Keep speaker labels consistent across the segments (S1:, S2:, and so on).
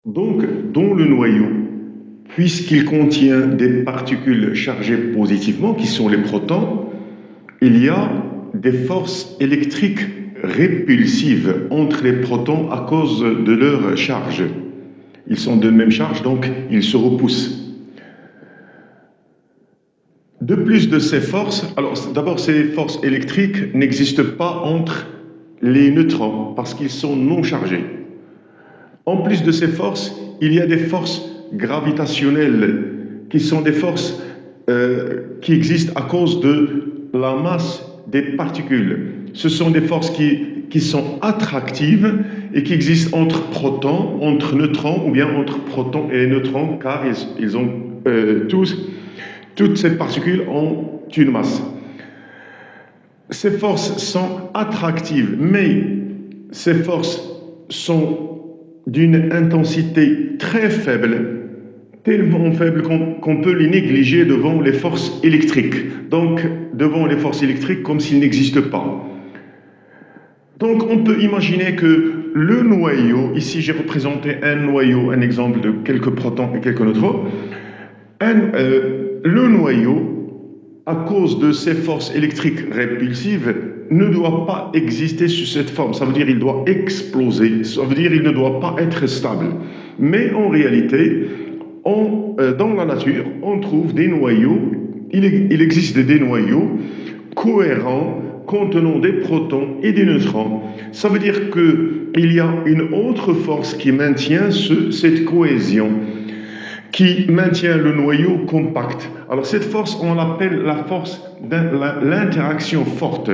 S1: Donc, dans le noyau, puisqu'il contient des particules chargées positivement, qui sont les protons, il y a des forces électriques répulsives entre les protons à cause de leur charge. Ils sont de même charge, donc ils se repoussent. De plus de ces forces, alors d'abord ces forces électriques n'existent pas entre les neutrons parce qu'ils sont non chargés. En plus de ces forces, il y a des forces gravitationnelles qui sont des forces qui existent à cause de la masse des particules. Ce sont des forces qui sont attractives et qui existent entre protons, entre neutrons ou bien entre protons et neutrons car ils ont toutes ces particules ont une masse. Ces forces sont attractives, mais ces forces sont d'une intensité très faible, tellement faible qu'on peut les négliger devant les forces électriques. Donc, devant les forces électriques, comme s'ils n'existent pas. Donc, on peut imaginer que le noyau, ici j'ai représenté un noyau, un exemple de quelques protons et quelques neutrons, le noyau, à cause de ces forces électriques répulsives, ne doit pas exister sous cette forme. Ça veut dire qu'il doit exploser. Ça veut dire qu'il ne doit pas être stable. Mais en réalité, dans la nature, on trouve des noyaux, il existe des noyaux cohérents contenant des protons et des neutrons. Ça veut dire qu'il y a une autre force qui maintient cette cohésion, qui maintient le noyau compact. Alors cette force, on l'appelle la force de l'interaction forte.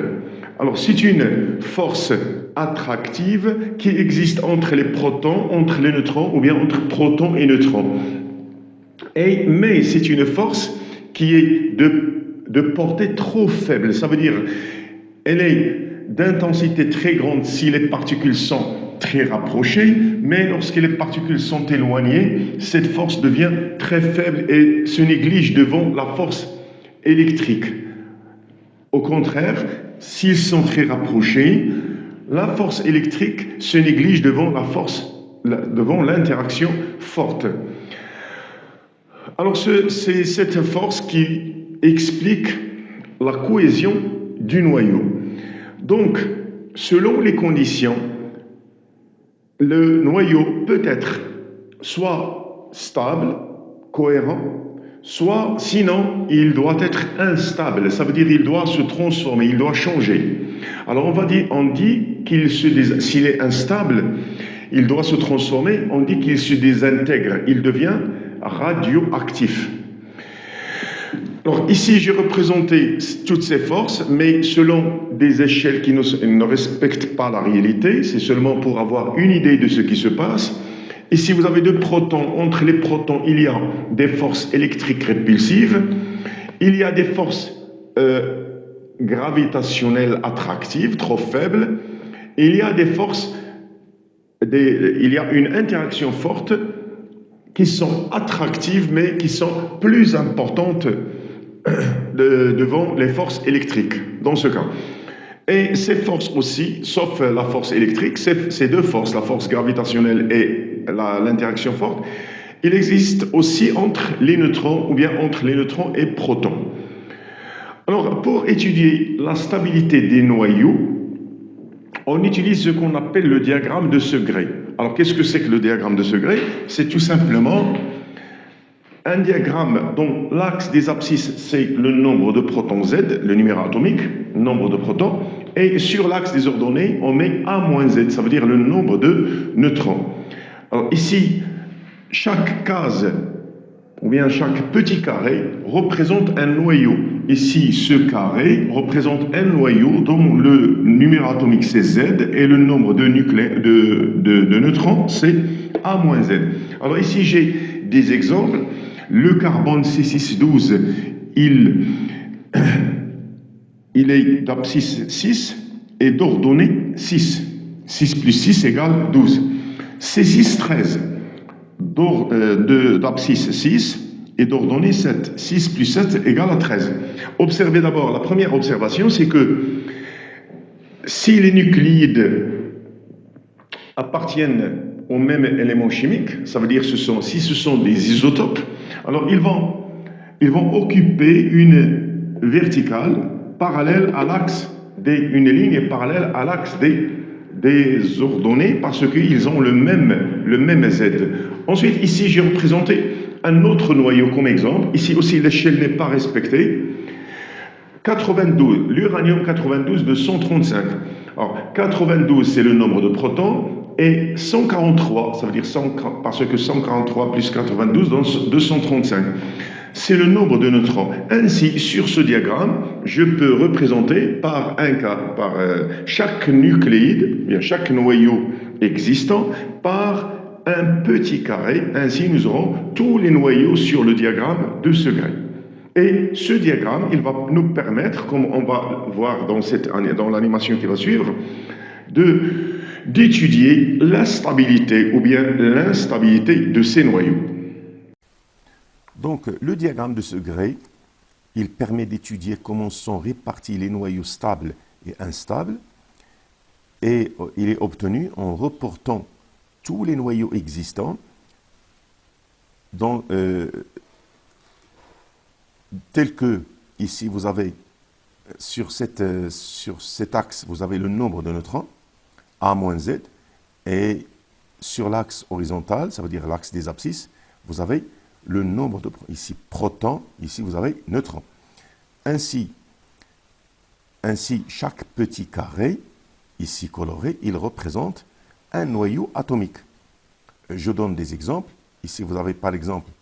S1: Alors c'est une force attractive qui existe entre les protons, entre les neutrons ou bien entre protons et neutrons. Mais c'est une force qui est de portée trop faible. Ça veut dire elle est d'intensité très grande si les particules sont très rapprochées, mais lorsque les particules sont éloignées, cette force devient très faible et se néglige devant la force électrique. Au contraire, s'ils sont très rapprochés, la force électrique se néglige devant devant l'interaction forte. Alors c'est cette force qui explique la cohésion du noyau. Donc, selon les conditions, le noyau peut être soit stable, cohérent, soit sinon il doit être instable. Ça veut dire qu'il doit se transformer, il doit changer. Alors on dit s'il est instable, il doit se transformer, on dit qu'il se désintègre, il devient radioactif. Alors ici, j'ai représenté toutes ces forces, mais selon des échelles qui ne respectent pas la réalité. C'est seulement pour avoir une idée de ce qui se passe. Ici, vous avez deux protons. Entre les protons, il y a des forces électriques répulsives. Il y a des forces gravitationnelles attractives, trop faibles. Il y a des forces, il y a une interaction forte qui sont attractives, mais qui sont plus importantes devant les forces électriques, dans ce cas. Et ces forces aussi, sauf la force électrique, ces deux forces, la force gravitationnelle et l'interaction forte, il existe aussi entre les neutrons ou bien entre les neutrons et protons. Alors, pour étudier la stabilité des noyaux, on utilise ce qu'on appelle le diagramme de Segre. Alors, qu'est-ce que c'est que le diagramme de Segre? C'est tout simplement un diagramme dont l'axe des abscisses, c'est le nombre de protons Z, le numéro atomique, nombre de protons, et sur l'axe des ordonnées, on met A-Z, ça veut dire le nombre de neutrons. Alors ici, chaque case, ou bien chaque petit carré, représente un noyau. Ici, ce carré représente un noyau dont le numéro atomique c'est Z et le nombre de neutrons c'est A-Z. Alors ici, j'ai des exemples. Le carbone C612, il est d'abscisse 6 et d'ordonnée 6. 6 plus 6 égale 12. C613, d'abscisse 6 et d'ordonnée 7. 6 plus 7 égale à 13. Observez d'abord, la première observation, c'est que si les nucléides appartiennent au même élément chimique, ça veut dire si ce sont des isotopes, alors ils vont occuper une verticale parallèle à l'axe une ligne parallèle à l'axe des ordonnées parce qu'ils ont le même Z. Ensuite, ici, j'ai représenté un autre noyau comme exemple. Ici aussi, l'échelle n'est pas respectée. 92, l'uranium 92 de 135. Alors, 92, c'est le nombre de protons, et 143, ça veut dire 100, parce que 143 plus 92 donne 235. C'est le nombre de neutrons. Ainsi, sur ce diagramme, je peux représenter par chaque nucléide, bien chaque noyau existant, par un petit carré. Ainsi, nous aurons tous les noyaux sur le diagramme de ce grès. Et ce diagramme, il va nous permettre, comme on va voir dans l'animation qui va suivre, d'étudier la stabilité ou bien l'instabilité de ces noyaux.
S2: Donc, le diagramme de ce grès, il permet d'étudier comment sont répartis les noyaux stables et instables, et il est obtenu en reportant tous les noyaux existants tels que, ici, vous avez, sur cet axe, vous avez le nombre de neutrons, A-Z, et sur l'axe horizontal, ça veut dire l'axe des abscisses, vous avez le nombre de, ici, protons, ici, vous avez neutrons. Ainsi, chaque petit carré, ici coloré, il représente un noyau atomique. Je donne des exemples. Ici, vous avez par exemple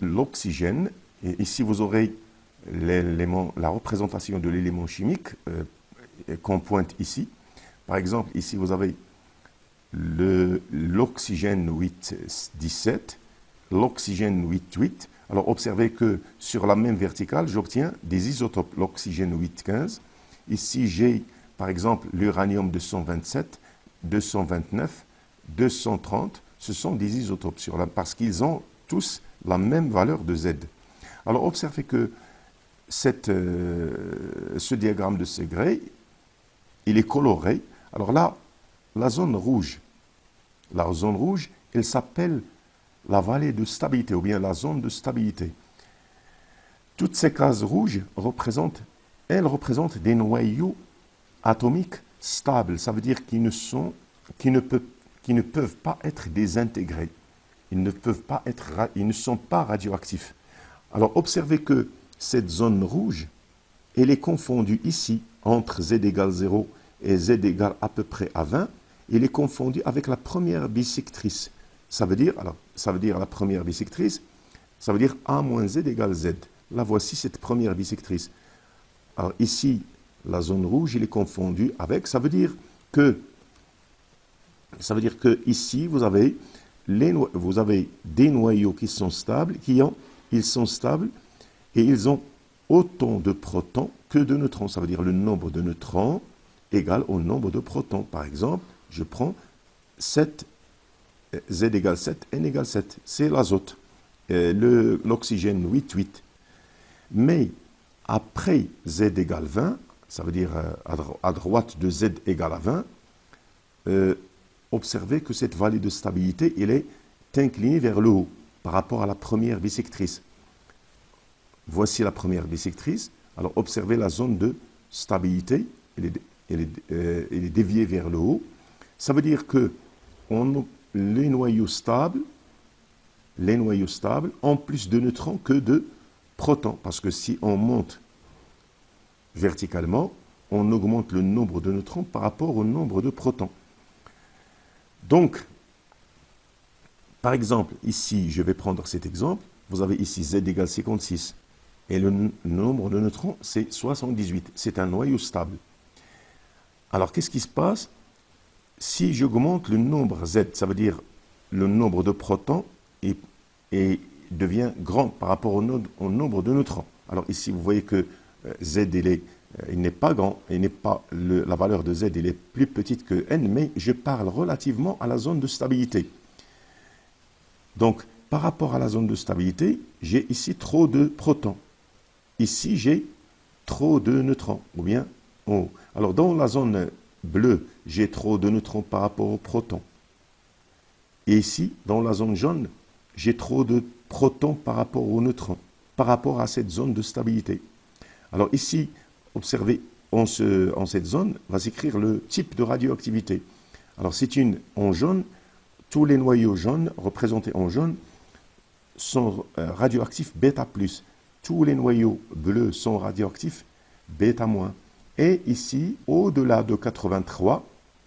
S2: l'oxygène. Et ici, vous aurez la représentation de l'élément chimique qu'on pointe ici. Par exemple, ici, vous avez l'oxygène 8,17, l'oxygène 8,8. Alors, observez que sur la même verticale, j'obtiens des isotopes, l'oxygène 8,15. Ici, j'ai, par exemple, l'uranium 227, 229, 230. Ce sont des isotopes parce qu'ils ont tous la même valeur de Z. Alors, observez que ce diagramme de ce grès, il est coloré. Alors là, la zone rouge, elle s'appelle la vallée de stabilité ou bien la zone de stabilité. Toutes ces cases rouges représentent des noyaux atomiques stables. Ça veut dire qu'ils ne peuvent pas être désintégrés. Ils ne sont pas radioactifs. Alors observez que cette zone rouge, elle est confondue ici entre Z égale 0 et Z égale à peu près à 20. Elle est confondue avec la première bisectrice. Ça veut dire la première bisectrice, ça veut dire A moins Z égale Z. Là, voici cette première bisectrice. Alors ici, la zone rouge, elle est confondue avec, ça veut dire que ici, vous avez des noyaux qui sont stables, ils sont stables et ils ont autant de protons que de neutrons. Ça veut dire le nombre de neutrons égale au nombre de protons. Par exemple, je prends 7, Z égale 7, N égale 7. C'est l'azote, l'oxygène 8,8. Mais après Z égale 20, ça veut dire à droite de Z égale à 20, observez que cette vallée de stabilité, elle est inclinée vers le haut par rapport à la première bisectrice. Voici la première bisectrice. Alors observez la zone de stabilité, elle est déviée vers le haut. Ça veut dire que les noyaux stables ont plus de neutrons que de protons. Parce que si on monte verticalement, on augmente le nombre de neutrons par rapport au nombre de protons. Donc, par exemple, ici, je vais prendre cet exemple. Vous avez ici Z égale 56. Et le nombre de neutrons, c'est 78. C'est un noyau stable. Alors, qu'est-ce qui se passe? Si j'augmente le nombre Z, ça veut dire le nombre de protons et devient grand par rapport au nombre de neutrons. Alors ici, vous voyez que Z, il n'est pas grand, la valeur de Z elle est plus petite que N, mais je parle relativement à la zone de stabilité. Donc, par rapport à la zone de stabilité, j'ai ici trop de protons. Ici, j'ai trop de neutrons, ou bien en haut. Alors, dans la zone bleue, j'ai trop de neutrons par rapport aux protons. Et ici, dans la zone jaune, j'ai trop de protons par rapport aux neutrons, par rapport à cette zone de stabilité. Alors ici, observez, en cette zone, va s'écrire le type de radioactivité. Alors c'est en jaune, tous les noyaux jaunes, représentés en jaune, sont radioactifs bêta+. Tous les noyaux bleus sont radioactifs bêta-. Et ici, au-delà de 83,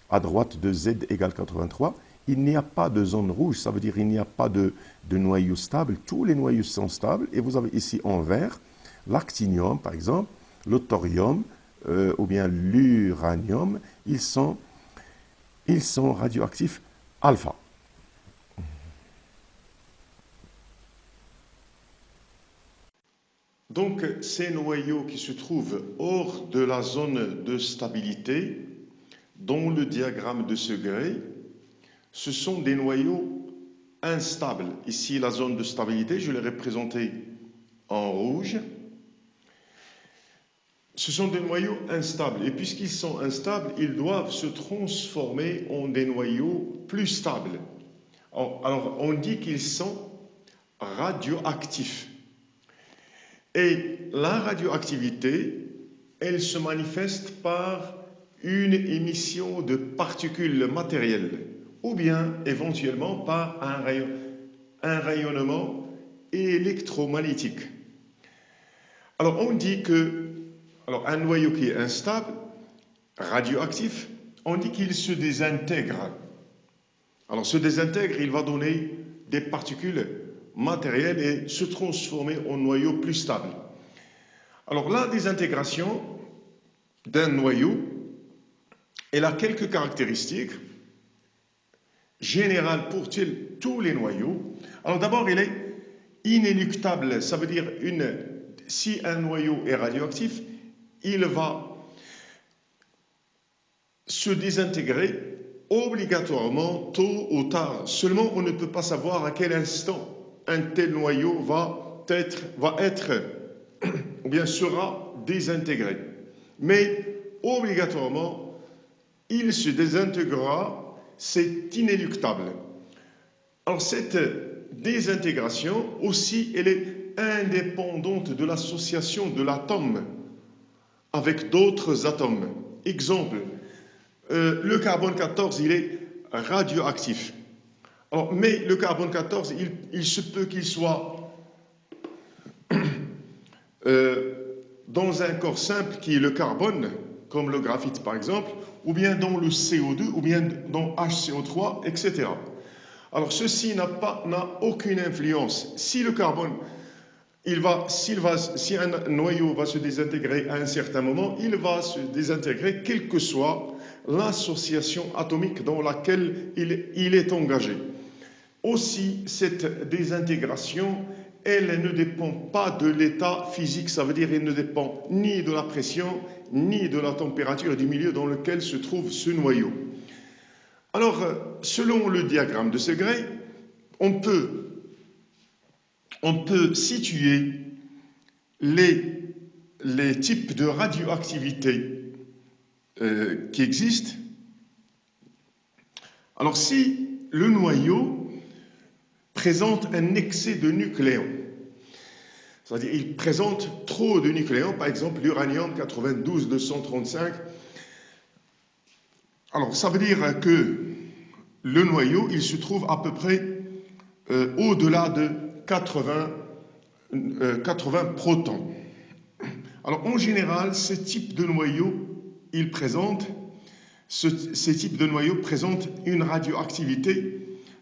S2: à droite de Z égale 83, il n'y a pas de zone rouge, ça veut dire qu'il n'y a pas de noyau stable. Tous les noyaux sont stables. Et vous avez ici en vert l'actinium, par exemple, le thorium ou bien l'uranium. Ils sont radioactifs alpha.
S1: Donc, ces noyaux qui se trouvent hors de la zone de stabilité, dans le diagramme de Segre, ce sont des noyaux instables. Ici, la zone de stabilité, je l'ai représentée en rouge. Ce sont des noyaux instables. Et puisqu'ils sont instables, ils doivent se transformer en des noyaux plus stables. Alors, on dit qu'ils sont radioactifs. Et la radioactivité, elle se manifeste par une émission de particules matérielles ou bien éventuellement par un rayonnement électromagnétique. Alors on dit que un noyau qui est instable, radioactif, on dit qu'il se désintègre. Alors se désintègre, il va donner des particules matérielles et se transformer en noyau plus stable. Alors la désintégration d'un noyau, elle a quelques caractéristiques générales pour tous les noyaux. Alors d'abord, il est inéluctable, ça veut dire si un noyau est radioactif, il va se désintégrer obligatoirement tôt ou tard. Seulement, on ne peut pas savoir à quel instant un tel noyau va être ou bien sera désintégré. Mais obligatoirement, il se désintégrera, c'est inéluctable. Alors cette désintégration aussi, elle est indépendante de l'association de l'atome avec d'autres atomes. Exemple, le carbone 14, il est radioactif. Alors, mais le carbone 14, il se peut qu'il soit dans un corps simple qui est le carbone, comme le graphite par exemple, ou bien dans le CO2, ou bien dans HCO3, etc. Alors ceci n'a aucune influence. Si le carbone, si un noyau va se désintégrer à un certain moment, il va se désintégrer quelle que soit l'association atomique dans laquelle il est engagé. Aussi, cette désintégration, elle ne dépend pas de l'état physique, ça veut dire qu'elle ne dépend ni de la pression, ni de la température du milieu dans lequel se trouve ce noyau. Alors, selon le diagramme de Segre, on peut situer les types de radioactivité qui existent. Alors, si le noyau présente un excès de nucléons, c'est-à-dire il présente trop de nucléons, par exemple l'uranium 92-235, alors ça veut dire que le noyau, il se trouve à peu près au-delà de 80 protons. Alors en général, ce type de noyau, ces types de noyaux présentent une radioactivité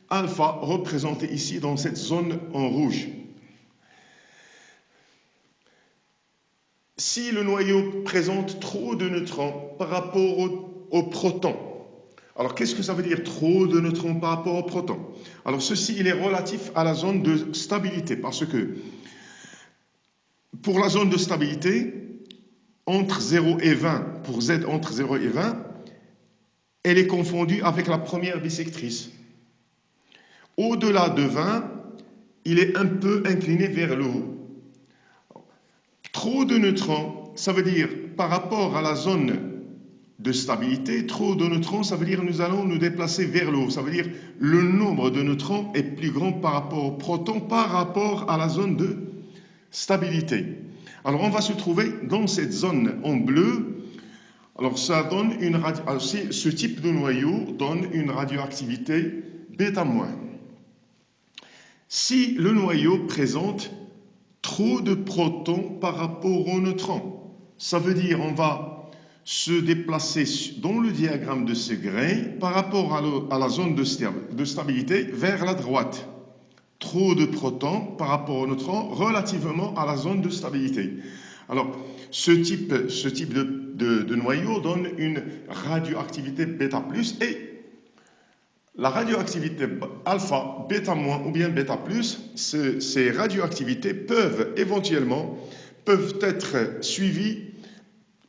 S1: alpha représentée ici dans cette zone en rouge. Si le noyau présente trop de neutrons par rapport aux protons, alors qu'est-ce que ça veut dire trop de neutrons par rapport aux protons? Alors ceci, il est relatif à la zone de stabilité parce que pour la zone de stabilité, entre 0 et 20, pour Z entre 0 et 20, elle est confondue avec la première bissectrice. Au-delà de 20, il est un peu incliné vers le haut. Trop de neutrons, ça veut dire par rapport à la zone de stabilité, trop de neutrons, ça veut dire nous allons nous déplacer vers le haut. Ça veut dire le nombre de neutrons est plus grand par rapport aux protons, par rapport à la zone de stabilité. Alors on va se trouver dans cette zone en bleu. Alors ça donne ce type de noyau donne une radioactivité β-. Si le noyau présente trop de protons par rapport aux neutrons, ça veut dire on va se déplacer dans le diagramme de Segre par rapport à la zone de stabilité vers la droite. Trop de protons par rapport aux neutrons relativement à la zone de stabilité. Alors, ce type de noyau donne une radioactivité β+, et la radioactivité alpha, β- ou bien β+, ces radioactivités peuvent être suivies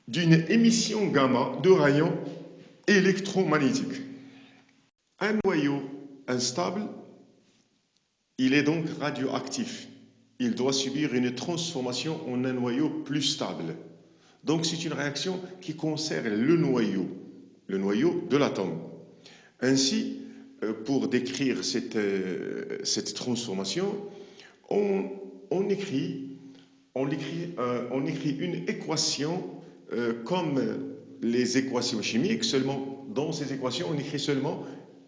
S1: d'une émission gamma de rayons électromagnétiques. Un noyau instable, il est donc radioactif. Il doit subir une transformation en un noyau plus stable. Donc c'est une réaction qui concerne le noyau de l'atome. Ainsi, pour décrire cette transformation, on écrit une équation comme les équations chimiques, seulement dans ces équations, on écrit seulement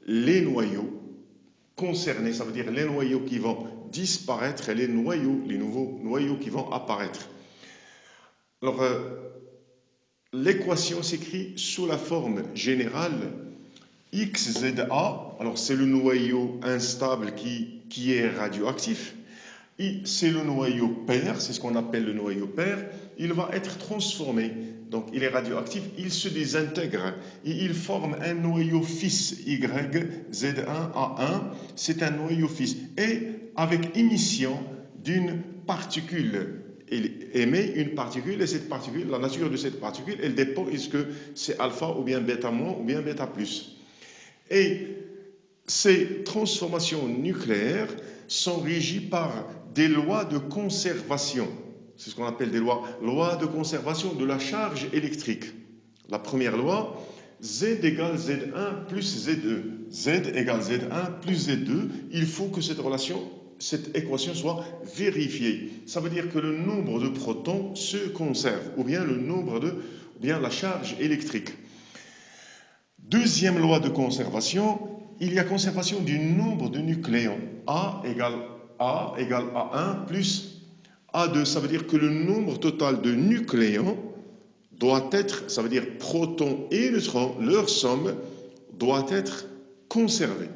S1: les noyaux concernés, ça veut dire les noyaux qui vont disparaître et les nouveaux noyaux qui vont apparaître. Alors, l'équation s'écrit sous la forme générale XZA, alors c'est le noyau instable qui est radioactif, et c'est le noyau pair, c'est ce qu'on appelle le noyau pair, il va être transformé, donc il est radioactif, il se désintègre et il forme un noyau fils YZ1A1, c'est un noyau fils, et avec émission d'une particule. Il émet une particule et cette particule, la nature de cette particule, elle dépend est-ce que c'est alpha ou bien β- ou bien β+. Et ces transformations nucléaires sont régies par des lois de conservation. C'est ce qu'on appelle des lois de conservation de la charge électrique. La première loi, Z égale Z1 plus Z2. Z égale Z1 plus Z2. Il faut que cette équation soit vérifiée. Ça veut dire que le nombre de protons se conserve, ou bien la charge électrique. Deuxième loi de conservation, il y a conservation du nombre de nucléons. A égale A1 plus A2. Ça veut dire que le nombre total de nucléons doit être, ça veut dire protons et neutrons, leur somme doit être conservée.